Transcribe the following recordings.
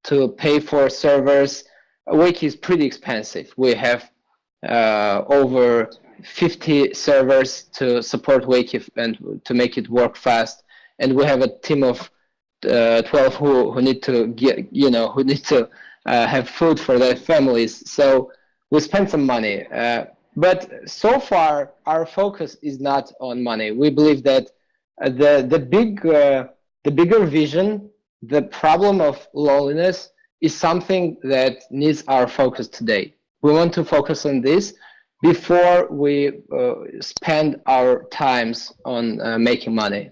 to pay for servers. Wakie is pretty expensive. We have over 50 servers to support Wakie and to make it work fast. And we have a team of 12 who need to get, who need to have food for their families. So we spend some money. But so far, our focus is not on money. We believe that the bigger vision, the problem of loneliness, is something that needs our focus today. We want to focus on this before we spend our times on making money.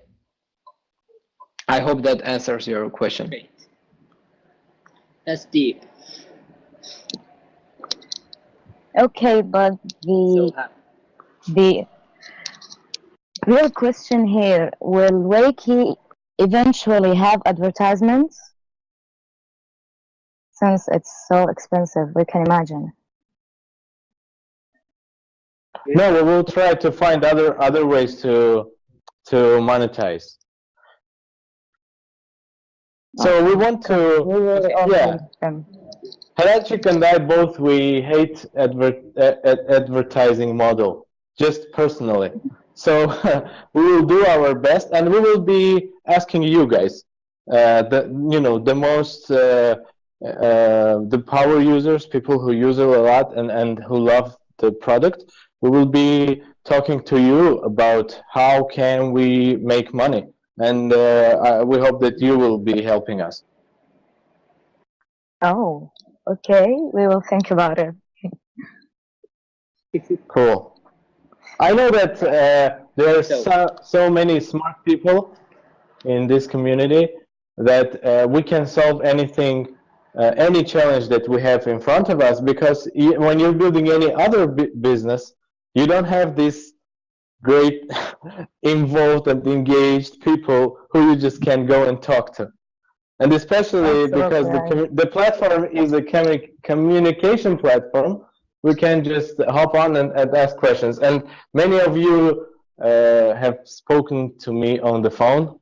I hope that answers your question. Great. That's deep. Okay, but the real question here, will Wakie eventually have advertisements? Since it's so expensive, we can imagine. No, we will try to find other ways to monetize. So we want to, yeah. Hrachik and I both, we hate advertising model, just personally. So we will do our best, and we will be asking you guys, the most, the power users, people who use it a lot and who love the product. We will be talking to you about how can we make money, and we hope that you will be helping us. Oh, okay. We will think about it. Cool. I know that there are so many smart people in this community that we can solve anything, any challenge that we have in front of us, because when you're building any other business, you don't have these great involved and engaged people who you just can go and talk to. And especially because the platform is a communication platform, we can just hop on and ask questions. And many of you have spoken to me on the phone.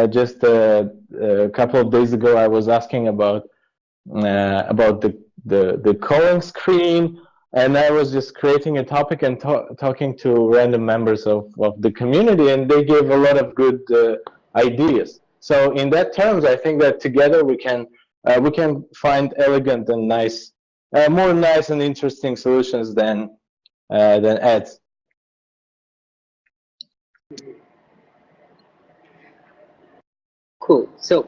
Just a couple of days ago, I was asking about the calling screen, and I was just creating a topic and talking to random members of the community, and they gave a lot of good ideas. So in that terms, I think that together we can find elegant and nice, more nice and interesting solutions than ads. Cool. So,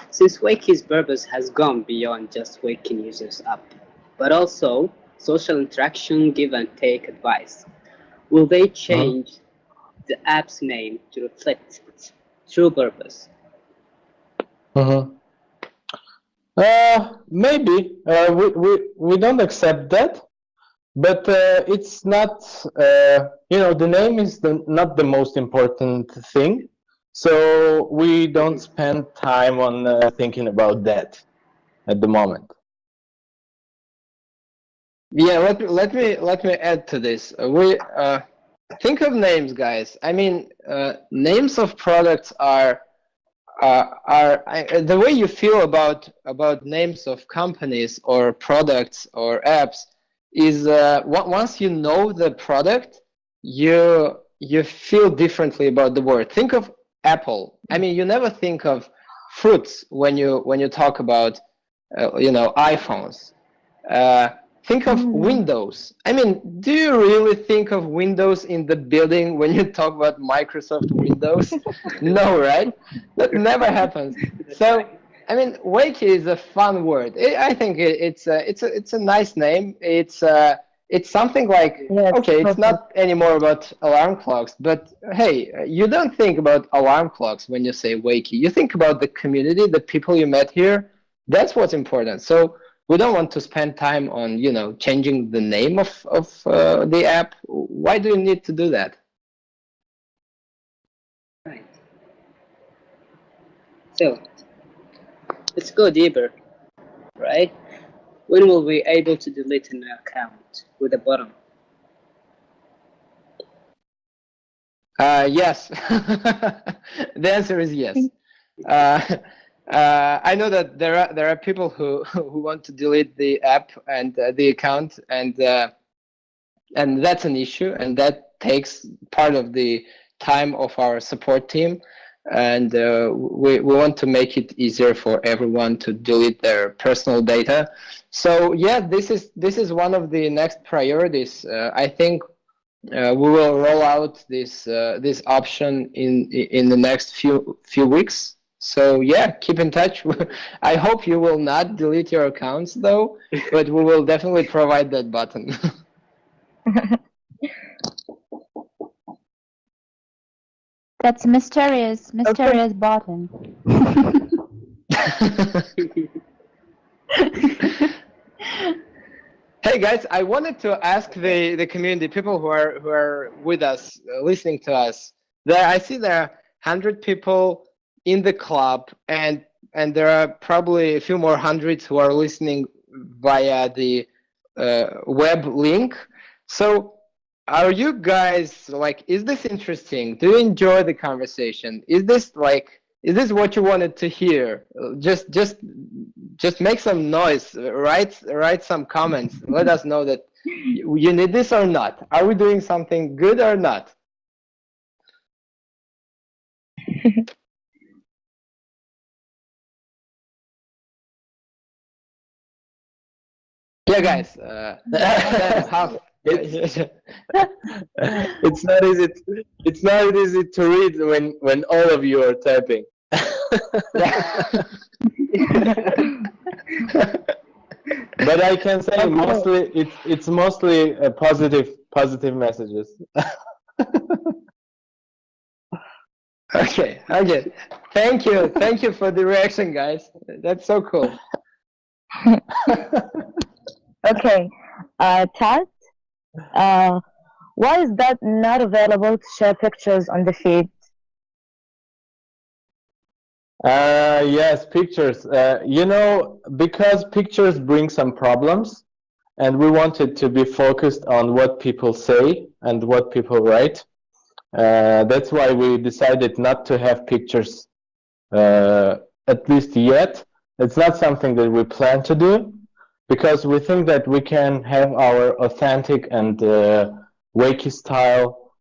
since Wakie's purpose has gone beyond just waking users up, but also social interaction, give and take advice, will they change the app's name to reflect its true purpose? Maybe we don't accept that, but it's not. The name is not the most important thing, so we don't spend time on thinking about that at the moment. Yeah, let me add to this. We think of names, guys. I mean, names of products are the way you feel about names of companies or products or apps is once you know the product, you feel differently about the word. Think of Apple. I mean, you never think of fruits when you talk about iPhones. Think of Windows. I mean, do you really think of Windows in the building when you talk about Microsoft Windows? No, right? That never happens. So, I mean, Wakie is a fun word. I think it's a nice name. It's something like, okay, it's not anymore about alarm clocks, but hey, you don't think about alarm clocks when you say Wakie. You think about the community, the people you met here. That's what's important. So we don't want to spend time on, changing the name of the app. Why do you need to do that? Right. So, let's go deeper, right? When will we be able to delete an account with a button? Yes. The answer is yes. I know that there are people who who want to delete the app and the account, and that's an issue, and that takes part of the time of our support team, and we want to make it easier for everyone to delete their personal data. So yeah, this is one of the next priorities. I think we will roll out this this option in the next few weeks. So yeah, keep in touch. I hope you will not delete your accounts though, but we will definitely provide that button. That's mysterious button. Hey guys, I wanted to ask the community, people who are with us, listening to us. I see there are 100 people in the club, and there are probably a few more hundreds who are listening via the web link. So are you guys like, is this interesting? Do you enjoy the conversation? Is this what you wanted to hear? Just make some noise, write some comments. Let us know that you need this or not. Are we doing something good or not? Yeah, guys. It's not easy. It's not easy to read when all of you are typing. But I can say mostly it's mostly positive messages. Okay. Thank you for the reaction, guys. That's so cool. Okay, Tat, why is that not available to share pictures on the feed? Yes, pictures. Because pictures bring some problems, and we wanted to be focused on what people say and what people write. That's why we decided not to have pictures, at least yet. It's not something that we plan to do, because we think that we can have our authentic and Wakie style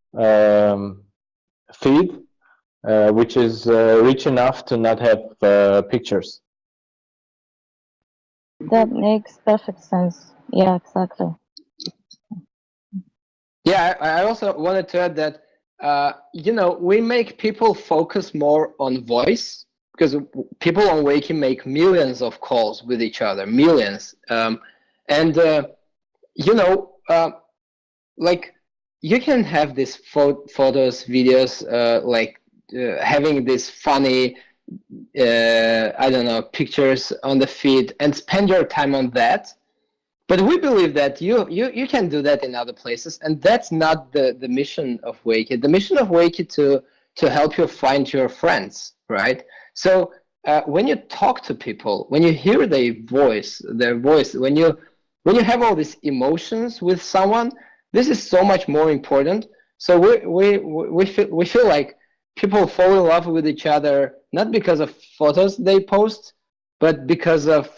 feed, which is rich enough to not have pictures. That makes perfect sense. Yeah, exactly. Yeah, I also wanted to add that we make people focus more on voice, because people on Wakie make millions of calls with each other, millions, like you can have these photos, videos, having these funny, I don't know, pictures on the feed, and spend your time on that. But we believe that you can do that in other places, and that's not the mission of Wakie. The mission of Wakie to help you find your friends, right? So when you talk to people, when you hear their voice, when you have all these emotions with someone, this is so much more important. So we feel like people fall in love with each other not because of photos they post, but because of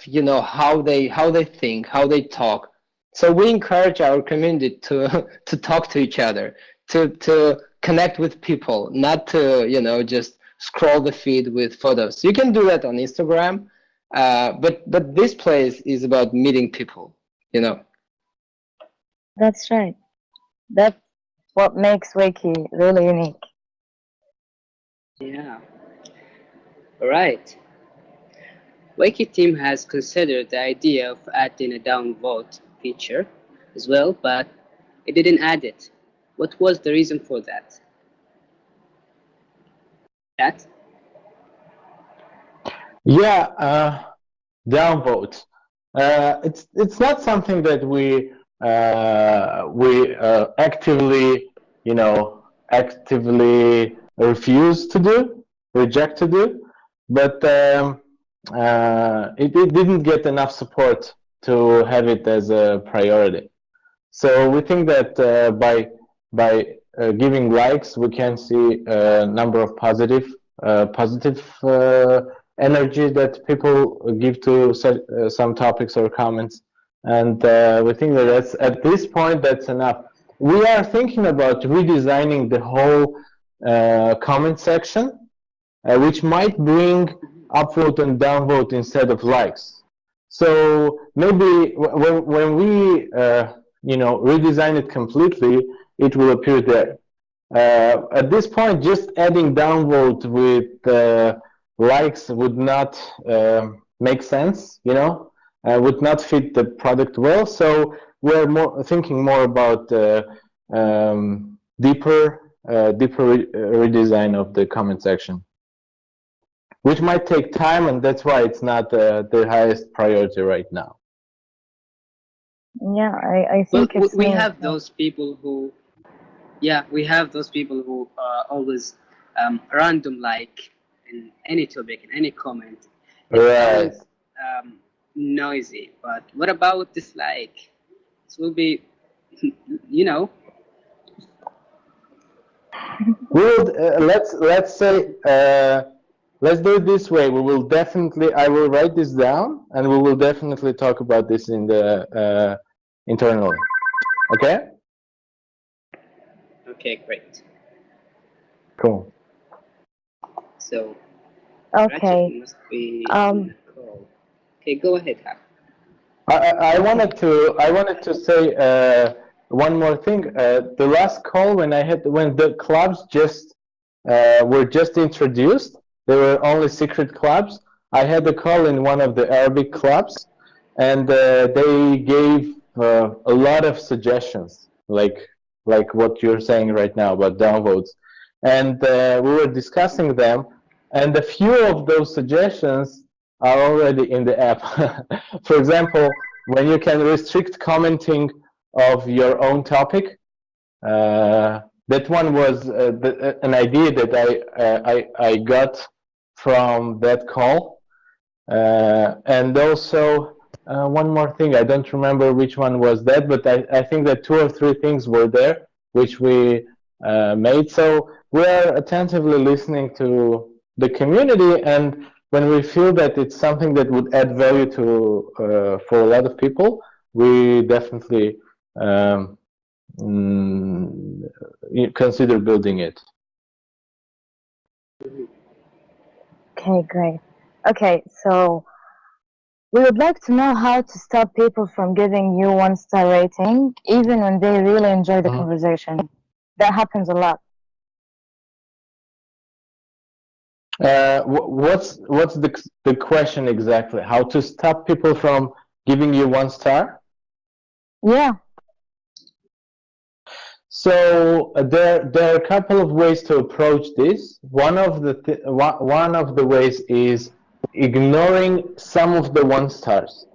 how they think, how they talk. So we encourage our community to talk to each other, to connect with people, not to just scroll the feed with photos. You can do that on Instagram, but this place is about meeting people. That's right. That's what makes Wakie really unique. Yeah. All right. Wakie team has considered the idea of adding a downvote feature as well, but it didn't add it. What was the reason for that? That? Yeah, downvote. It's not something that we actively refuse to do, reject to do, but it didn't get enough support to have it as a priority. So we think that by giving likes, we can see a number of positive energy that people give to some topics or comments. And we think that that's, at this point, that's enough. We are thinking about redesigning the whole comment section, which might bring upvote and downvote instead of likes. So maybe when we redesign it completely, it will appear there. At this point, just adding downvote with likes would not make sense, would not fit the product well. So we're thinking more about deeper redesign of the comment section, which might take time, and that's why it's not the highest priority right now. Yeah, I think well, it's we have those people who, always random like in any topic, in any comment. Right. It sounds noisy, but what about dislike? It will be, We'll let's say let's do it this way. We will definitely. I will write this down, and we will definitely talk about this in the internally. Okay. Okay, great. Cool. So. Okay. Hrachik must be on the call. Okay, go ahead, Haf. I wanted to say one more thing. The last call when the clubs just were just introduced, there were only secret clubs. I had a call in one of the Arabic clubs, and they gave a lot of suggestions, like what you're saying right now about downvotes, and we were discussing them, and a few of those suggestions are already in the app. For example, when you can restrict commenting of your own topic, that one was an idea that I got from that call. And also one more thing, I don't remember which one was that, but I think that 2 or 3 things were there which we made. So we are attentively listening to the community, and when we feel that it's something that would add value to for a lot of people, we definitely consider building it. Okay, great. Okay, so we would like to know how to stop people from giving you 1-star rating, even when they really enjoy the conversation. That happens a lot. What's the question exactly? How to stop people from giving you 1 star? Yeah. So there are a couple of ways to approach this. One of the ways is ignoring some of the 1 stars.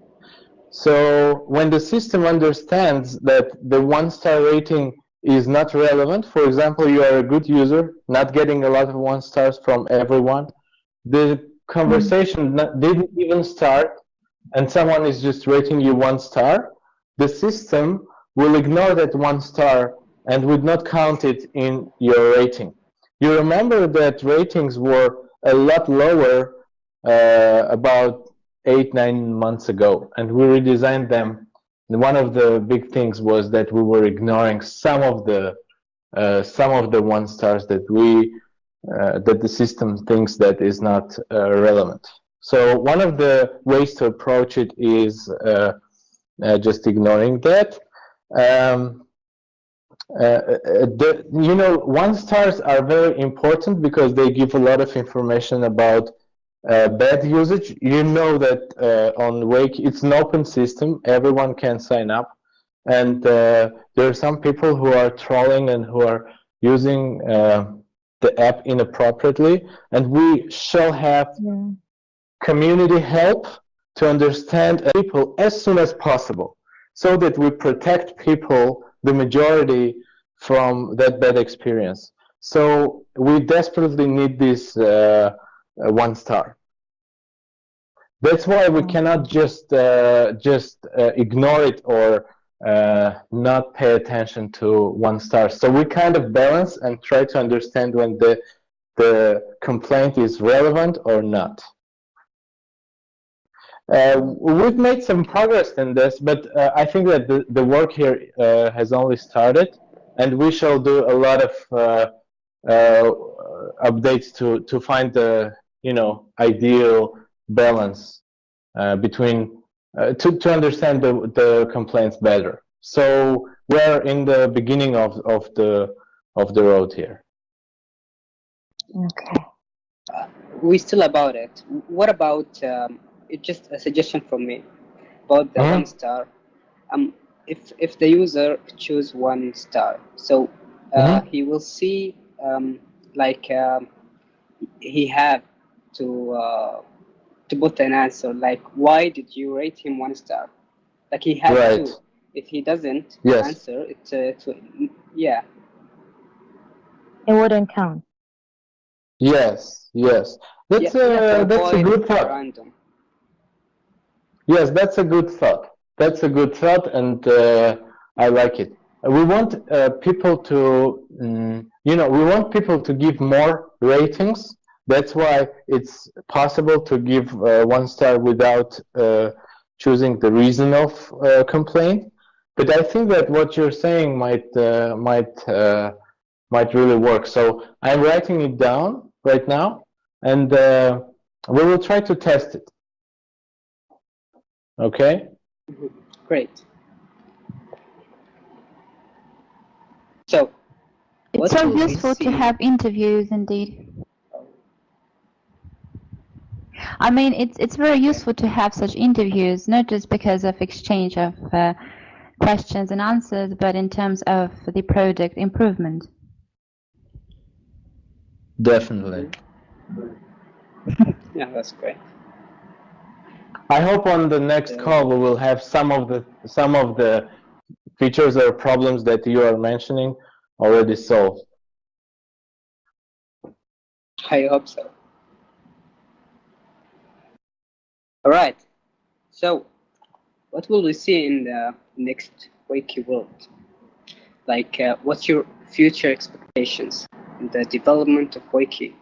So when the system understands that the 1-star rating is not relevant, for example, you are a good user, not getting a lot of 1 stars from everyone, the conversation didn't even start, and someone is just rating you 1 star, the system will ignore that 1 star and would not count it in your rating. You remember that ratings were a lot lower about 8-9 months ago, and we redesigned them. And one of the big things was that we were ignoring some of the 1 stars that the system thinks that is not relevant. So one of the ways to approach it is just ignoring that. 1 stars are very important because they give a lot of information about bad usage. You know that on Wakie, it's an open system, everyone can sign up, and there are some people who are trolling and who are using the app inappropriately, and we shall have community help to understand people as soon as possible, so that we protect people, the majority, from that bad experience. So we desperately need this 1 star. That's why we cannot just ignore it or not pay attention to 1 star. So we kind of balance and try to understand when the complaint is relevant or not. We've made some progress in this, but I think that the work here has only started, and we shall do a lot of updates to find the ideal balance between to understand the complaints better. So we're in the beginning of the road here. Okay. We still about it. What about it's just a suggestion from me about the 1 star. If the user choose 1 star, so he will see like he have to put an answer like why did you rate him 1 star? Like he has Right. to. If he doesn't Yes. answer, yeah. It wouldn't count. Yes, yes. That's to that's a avoid good thought. random. Yes, that's a good thought. That's a good thought, and I like it. We want people to, we want people to give more ratings. That's why it's possible to give 1 star without choosing the reason of complaint. But I think that what you're saying might really work. So I'm writing it down right now, and we will try to test it. Okay. Great. So It's so useful to have interviews, indeed. I mean, it's very useful to have such interviews, not just because of exchange of questions and answers, but in terms of the product improvement. Definitely. Yeah, that's great. I hope on the next call we will have some of the features or problems that you are mentioning already solved. I hope so. All right. So, what will we see in the next Wakie world? Like, what's your future expectations in the development of Wakie?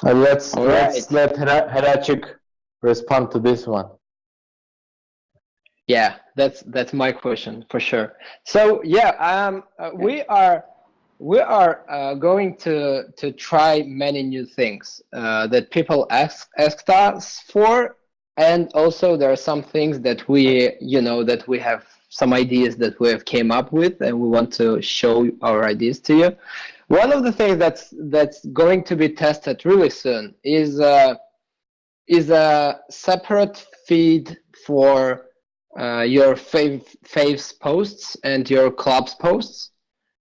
Let's let Hrachik respond to this one. Yeah, that's my question for sure. So yeah, we are going to try many new things that people asked us for, and also there are some things that we that we have some ideas that we have came up with, and we want to show our ideas to you. One of the things that's going to be tested really soon is a separate feed for your faves posts and your clubs posts.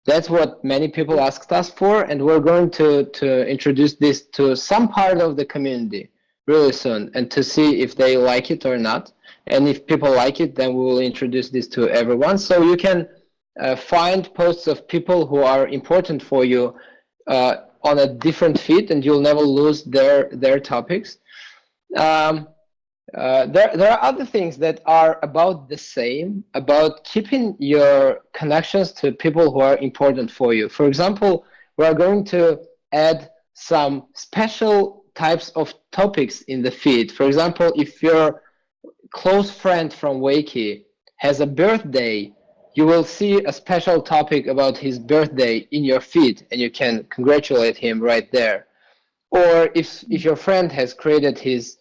That's what many people asked us for, and we're going to introduce this to some part of the community really soon, and to see if they like it or not. And if people like it, then we will introduce this to everyone. So you can find posts of people who are important for you on a different feed, and you'll never lose their topics. There are other things that are about the same, about keeping your connections to people who are important for you. For example, we are going to add some special types of topics in the feed. For example, if your close friend from Wakie has a birthday, you will see a special topic about his birthday in your feed, and you can congratulate him right there. Or if your friend has created his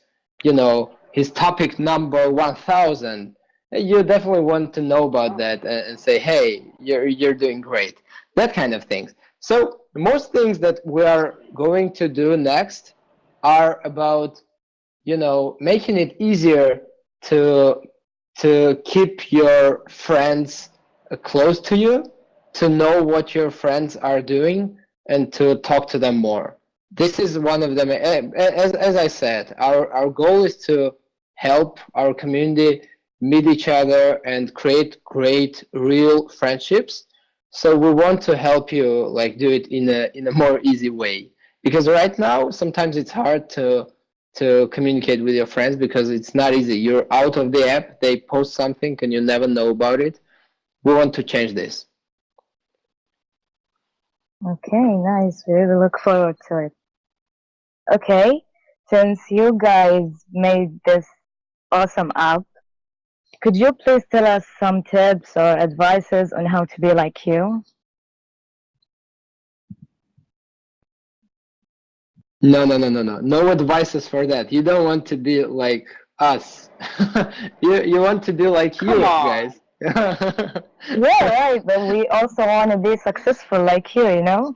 topic number 1000, you definitely want to know about that and say, hey, you're doing great. That kind of things. So most things that we are going to do next are about making it easier to keep your friends close to you, to know what your friends are doing, and to talk to them more. This is one of them. As I said, our goal is to help our community meet each other and create great real friendships. So we want to help you do it in a more easy way, because right now sometimes it's hard to communicate with your friends because it's not easy. You're out of the app, they post something and you never know about it. We want to change this. Okay, nice. We really look forward to it. Okay, since you guys made this awesome app, could you please tell us some tips or advices on how to be like you? No, no, no, no, no. No advices for that. You don't want to be like us. You want to be like you guys. Yeah, right. But we also want to be successful like you know?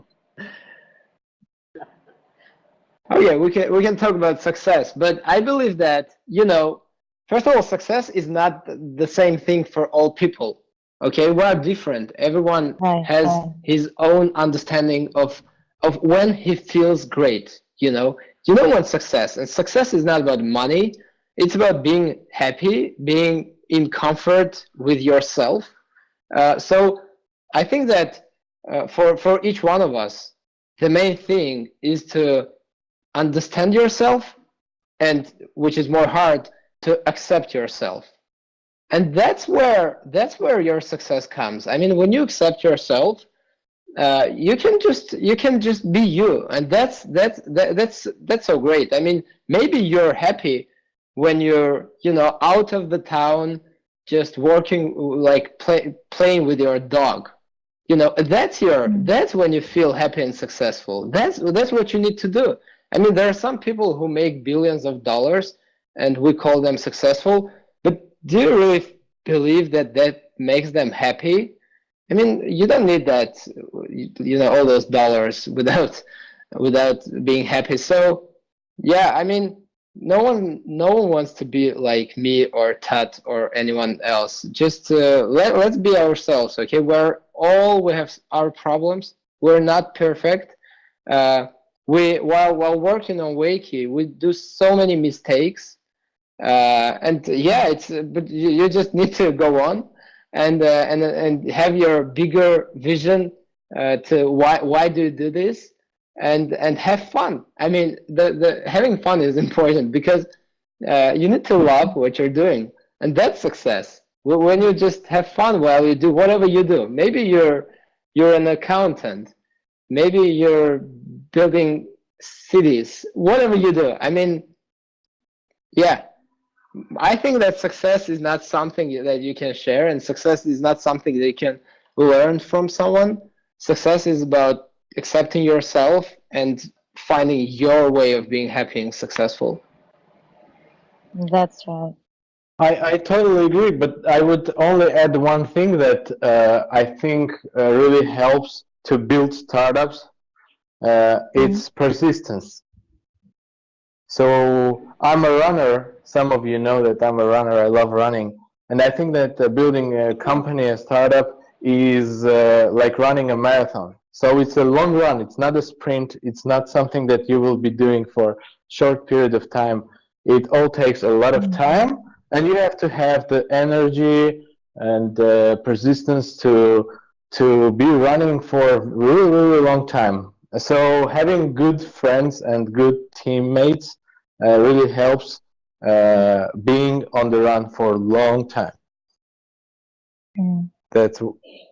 Oh yeah, we can talk about success, but I believe that, first of all, success is not the same thing for all people. Okay, we are different. Everyone has his own understanding of when he feels great. You know what success, and success is not about money. It's about being happy, being in comfort with yourself. So I think that for each one of us, the main thing is to understand yourself, and which is more hard, to accept yourself. And that's where your success comes. I mean, when you accept yourself, you can just be you, and that's so great. I mean, maybe you're happy when you're out of the town, just working, like playing with your dog. That's when you feel happy and successful. That's what you need to do. I mean, there are some people who make billions of dollars, and we call them successful. But do you really believe that makes them happy? I mean, you don't need that, all those dollars without being happy. So, yeah, I mean, no one wants to be like me or Tat or anyone else. Just let's be ourselves, okay? We have our problems. We're not perfect. While working on Wakie, we do so many mistakes, and yeah, but you just need to go on and have your bigger vision to why do you do this, and have fun. I mean, the having fun is important, because you need to love what you're doing, and that's success. When you just have fun while you do whatever you do. Maybe you're an accountant, maybe you're building cities, whatever you do. I mean, yeah, I think that success is not something that you can share, and success is not something that you can learn from someone. Success is about accepting yourself and finding your way of being happy and successful. That's right. I totally agree, but I would only add one thing that I think really helps to build startups. It's persistence. So I'm a runner. Some of you know that I'm a runner. I love running. And I think that building a company, a startup, is like running a marathon. So it's a long run. It's not a sprint. It's not something that you will be doing for a short period of time. It all takes a lot of time, and you have to have the energy and persistence to be running for a really, really long time. So having good friends and good teammates really helps being on the run for a long time. That's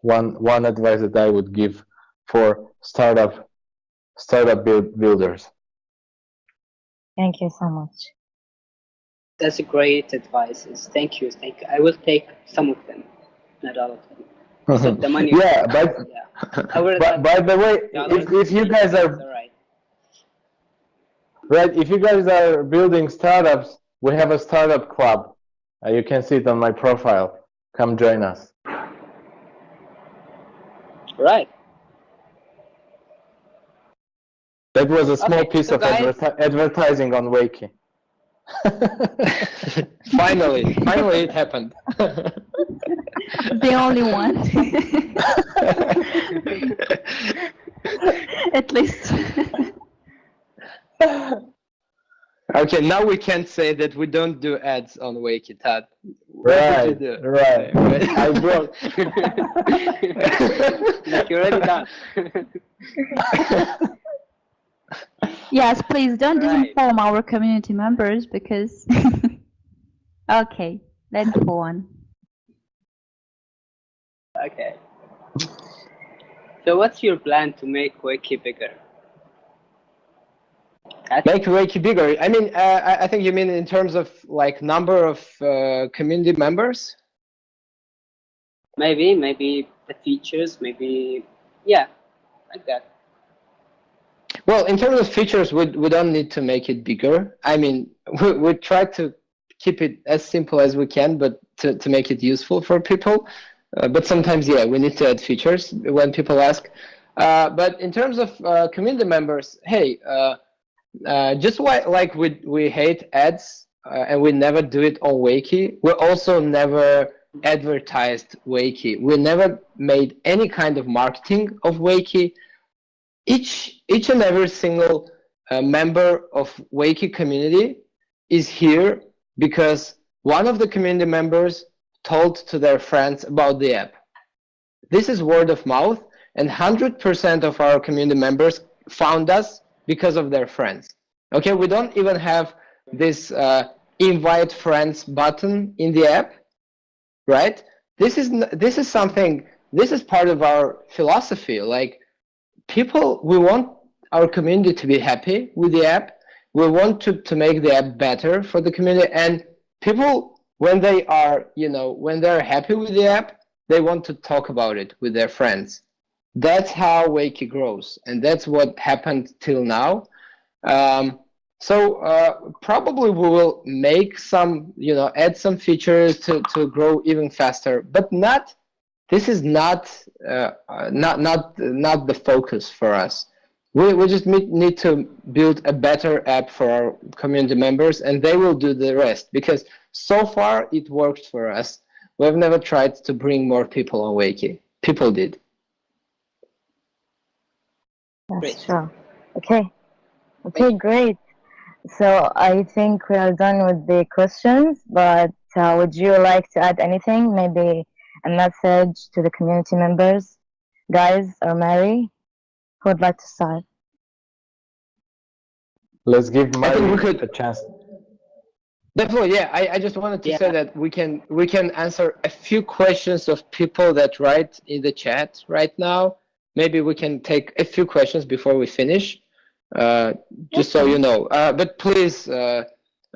one advice that I would give for startup builders. Thank you so much. That's a great advice. Thank you. I will take some of them, not all of them. So the money. Yeah, but by the way, if you guys are right, if you guys are building startups, we have a startup club. You can see it on my profile. Come join us. Right. That was a small piece of advertising on Wakie. Finally it happened. The only one. At least. Okay, now we can't say that we don't do ads on Wakie, Tat. Right. I broke. Like you're already done. Yes, please don't disinform our community members, because. Okay, let's go on. Okay. So what's your plan to make Wakie bigger? Make Wakie bigger. I mean, I think you mean in terms of like number of community members. Maybe the features, maybe, yeah, like that. Well, in terms of features, we don't need to make it bigger. I mean, we try to keep it as simple as we can, but to make it useful for people. But sometimes, yeah, we need to add features when people ask. But in terms of community members, hey, just like we hate ads and we never do it on Wakie, we also never advertised Wakie. We never made any kind of marketing of Wakie. Each and every single member of Wakie community is here because one of the community members told to their friends about the app. This is word of mouth, and 100% of our community members found us because of their friends. Okay, we don't even have this invite friends button in the app, right? This is something. This is part of our philosophy. Like people, we want our community to be happy with the app. We want to make the app better for the community, and people, when they are, when they're happy with the app, they want to talk about it with their friends. That's how Wakie grows, and that's what happened till now. So probably we will make some, add some features to grow even faster, but not. This is not the focus for us. We just need to build a better app for our community members, and they will do the rest, because so far it worked for us. We've never tried to bring more people on Wakie. People did. That's true. Okay, great. So I think we are done with the questions, but would you like to add anything? Maybe a message to the community members, guys, or Mary? Who would like to start? Let's give Mary a chance. Definitely, yeah. I just wanted to say that we can answer a few questions of people that write in the chat right now. Maybe we can take a few questions before we finish, just so you know. But please, Sam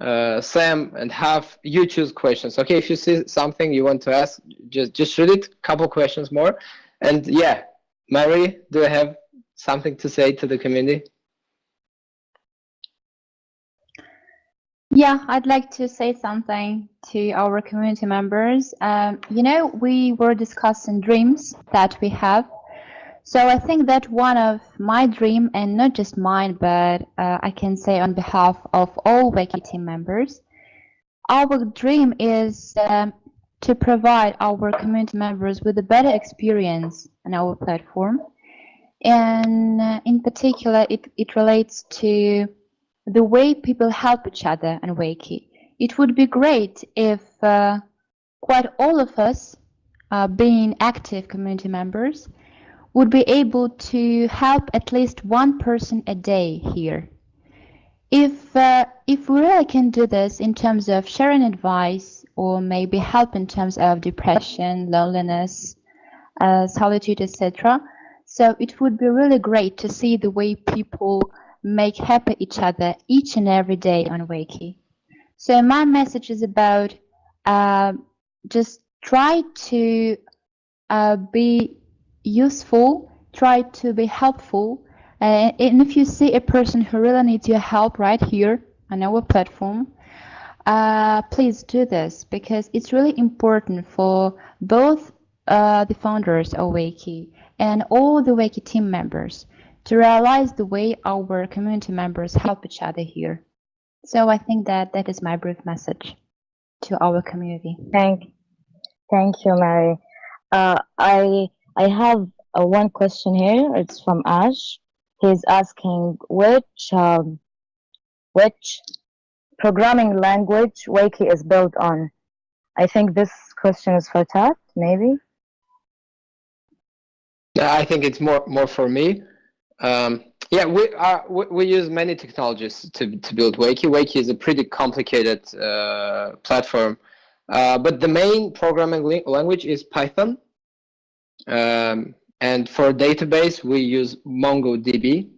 and Haf, you choose questions. Okay, if you see something you want to ask, just shoot it. Couple questions more, and yeah, Mary, do you have something to say to the community? Yeah, I'd like to say something to our community members. We were discussing dreams that we have. So I think that one of my dream, and not just mine, but I can say on behalf of all Wakie team members, our dream is to provide our community members with a better experience on our platform. And in particular, it relates to the way people help each other on Wakie. It would be great if quite all of us, being active community members, would be able to help at least one person a day here. If we really can do this in terms of sharing advice, or maybe help in terms of depression, loneliness, solitude, etc., so it would be really great to see the way people make happy each other each and every day on Wakie. So my message is about just try to be useful, try to be helpful, and if you see a person who really needs your help right here on our platform, please do this, because it's really important for both the founders of Wakie and all the Wakie team members to realize the way our community members help each other here. So I think that is my brief message to our community. Thank you, Mary. I have one question here. It's from Ash. He's asking which programming language Wakie is built on. I think this question is for Tat, maybe. I think it's more for me. Yeah, we use many technologies to build Wakie. Wakie is a pretty complicated platform, but the main programming language is Python. And for database, we use MongoDB,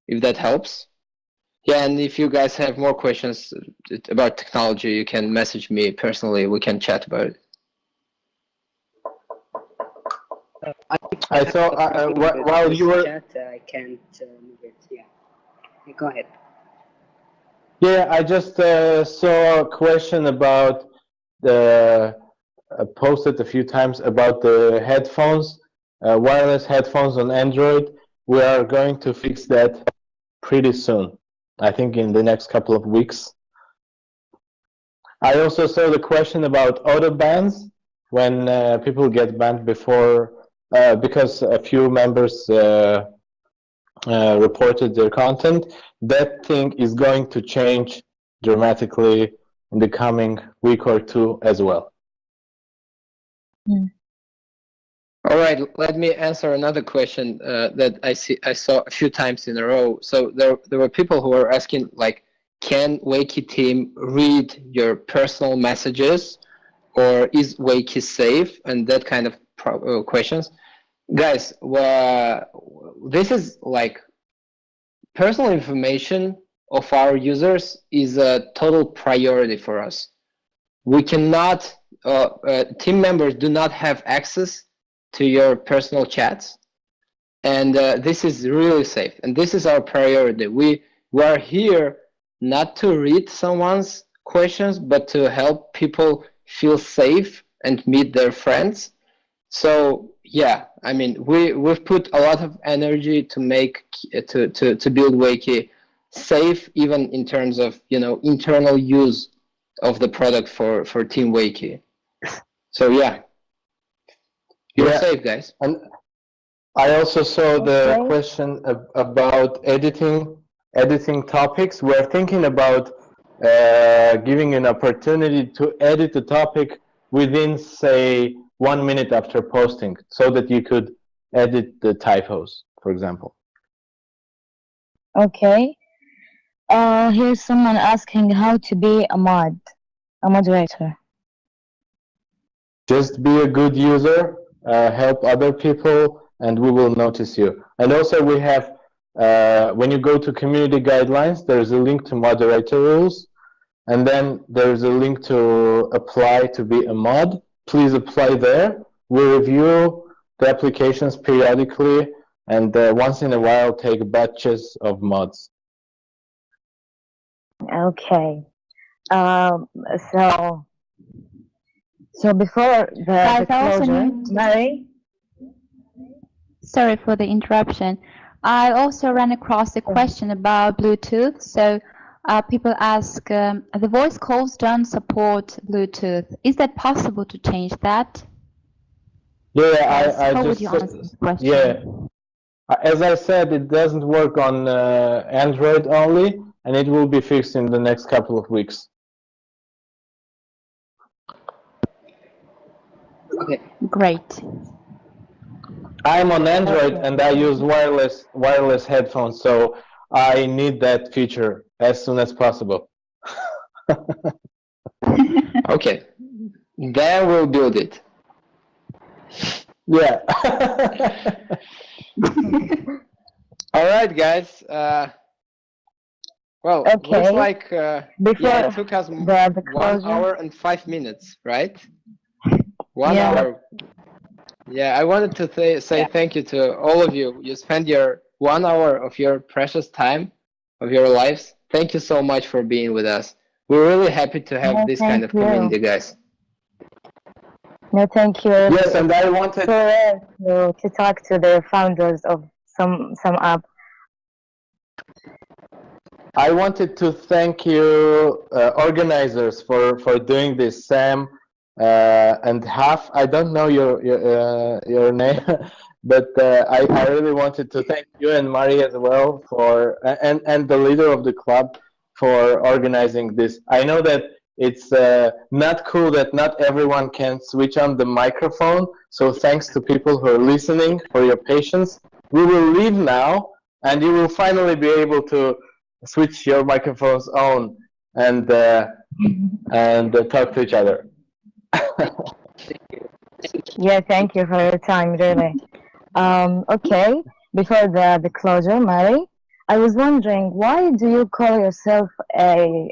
if that helps. Yeah, and if you guys have more questions about technology, you can message me personally. We can chat about it. I saw while you were. Chat, I can't move it. Yeah. Go ahead. Yeah, I just saw a question about the posted a few times about the headphones, wireless headphones on Android. We are going to fix that pretty soon. I think in the next couple of weeks. I also saw the question about auto bans when people get banned before because a few members reported their content. That thing is going to change dramatically in the coming week or two as well. All right, let me answer another question that I saw a few times in a row. So there were people who were asking, like, can Wakie team read your personal messages, or is Wakie safe, and that kind of questions. Guys, this is like personal information of our users is a total priority for us. We cannot, team members do not have access to your personal chats, and this is really safe, and this is our priority. We are here not to read someone's questions, but to help people feel safe and meet their friends. So yeah, I mean, we've put a lot of energy to make to build Wakie safe, even in terms of, you know, internal use of the product for Team Wakie. So yeah, you're safe, guys. And I also saw the question about editing topics. We're thinking about giving an opportunity to edit the topic within, say, 1 minute after posting, so that you could edit the typos, for example. Okay. Here's someone asking how to be a moderator. Just be a good user, help other people, and we will notice you. And also we have, when you go to community guidelines, there's a link to moderator rules, and then there's a link to apply to be a mod. Please apply there. We review the applications periodically, and once in a while take batches of mods. Okay. So before the closure, Mary? Sorry for the interruption. I also ran across a question about Bluetooth. So people ask, the voice calls don't support Bluetooth. Is that possible to change that? Yeah, How would you answer this question? Yeah, as I said, it doesn't work on Android only, and it will be fixed in the next couple of weeks. Okay, great. I'm on Android and I use wireless headphones, so I need that feature as soon as possible. Okay, then we'll build it. Yeah. All right, guys. Well, okay. Looks like yeah, it took us 1 hour and 5 minutes, right? 1 hour. Yeah, I wanted to say thank you to all of you. You spent your 1 hour of your precious time of your lives. Thank you so much for being with us. We're really happy to have this kind of community, guys. No, thank you. Yes, and I wanted to talk to the founders of some app. I wanted to thank you, organizers, for doing this, Sam and Haf. I don't know your name, but I really wanted to thank you and Mari as well for and the leader of the club for organizing this. I know that it's not cool that not everyone can switch on the microphone, so thanks to people who are listening for your patience. We will leave now, and you will finally be able to switch your microphones on and talk to each other. Yeah, thank you for your time, really. Okay, before the closure, Mary, I was wondering, why do you call yourself a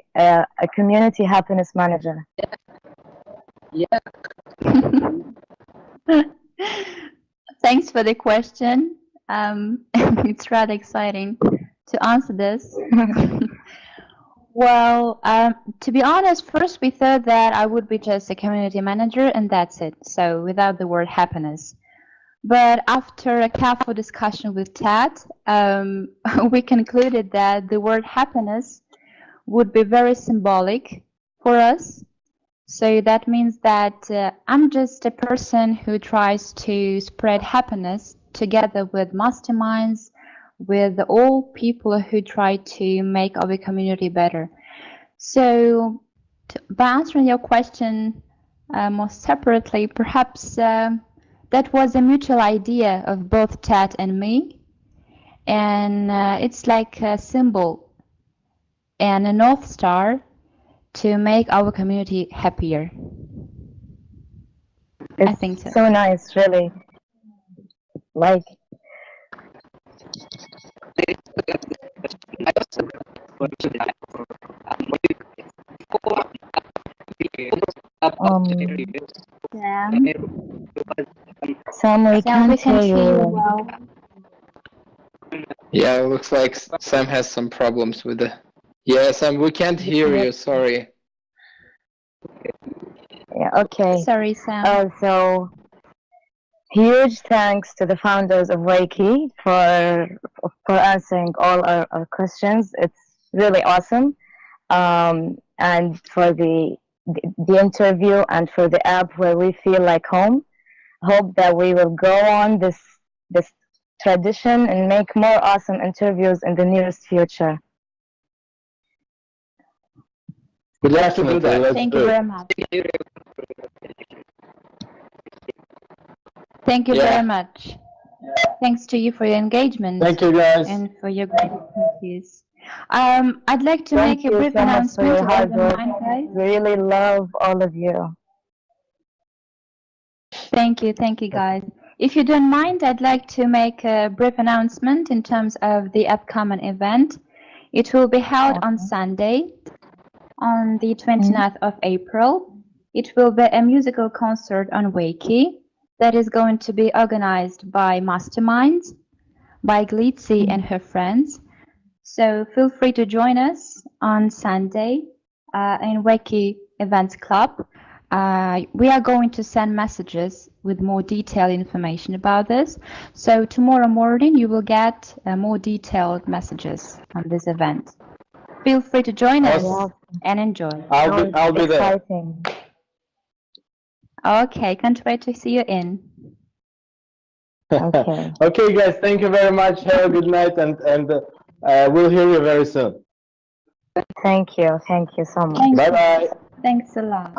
community happiness manager? Yeah. Thanks for the question. It's rather exciting to answer this. Well, to be honest, first we thought that I would be just a community manager and that's it, so without the word happiness. But after a careful discussion with Tat, we concluded that the word happiness would be very symbolic for us. So that means that I'm just a person who tries to spread happiness together with masterminds, with all people who try to make our community better. So by answering your question more separately, perhaps that was a mutual idea of both Tat and me. And it's like a symbol and a North Star to make our community happier. I think so. So nice, really. Like, Yeah. Sam, we can't hear you. Well. Yeah, it looks like Sam has some problems with the. Yeah, Sam, we can't hear you. Sorry. Yeah, okay. Sorry, Sam. So, huge thanks to the founders of Wakie for answering all our questions. It's really awesome. And for the interview and for the app where we feel like home. Hope that we will go on this tradition and make more awesome interviews in the nearest future. We'd love to do that. Thank you very much. Thank you very much. Thanks to you for your engagement. Thank you, guys. And for your great activities. I'd like to make a brief announcement. We really love all of you. Thank you, guys. If you don't mind, I'd like to make a brief announcement in terms of the upcoming event. It will be held on Sunday, on the 29th of April. It will be a musical concert on Wakie that is going to be organized by Masterminds, by Glitzy and her friends. So feel free to join us on Sunday in Wakie Events Club. We are going to send messages with more detailed information about this. So tomorrow morning you will get more detailed messages on this event. Feel free to join us and enjoy. I'll be there. Okay, can't wait to see you in. Okay. Okay, guys, thank you very much. Have a good night, and we'll hear you very soon. Thank you so much. Bye-bye. Thanks a lot.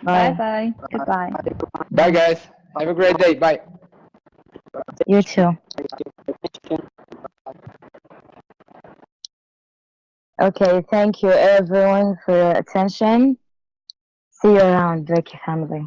Bye-bye. Goodbye. Bye, guys. Have a great day. Bye. You too. Okay, thank you everyone for your attention. See you around, Wakie family.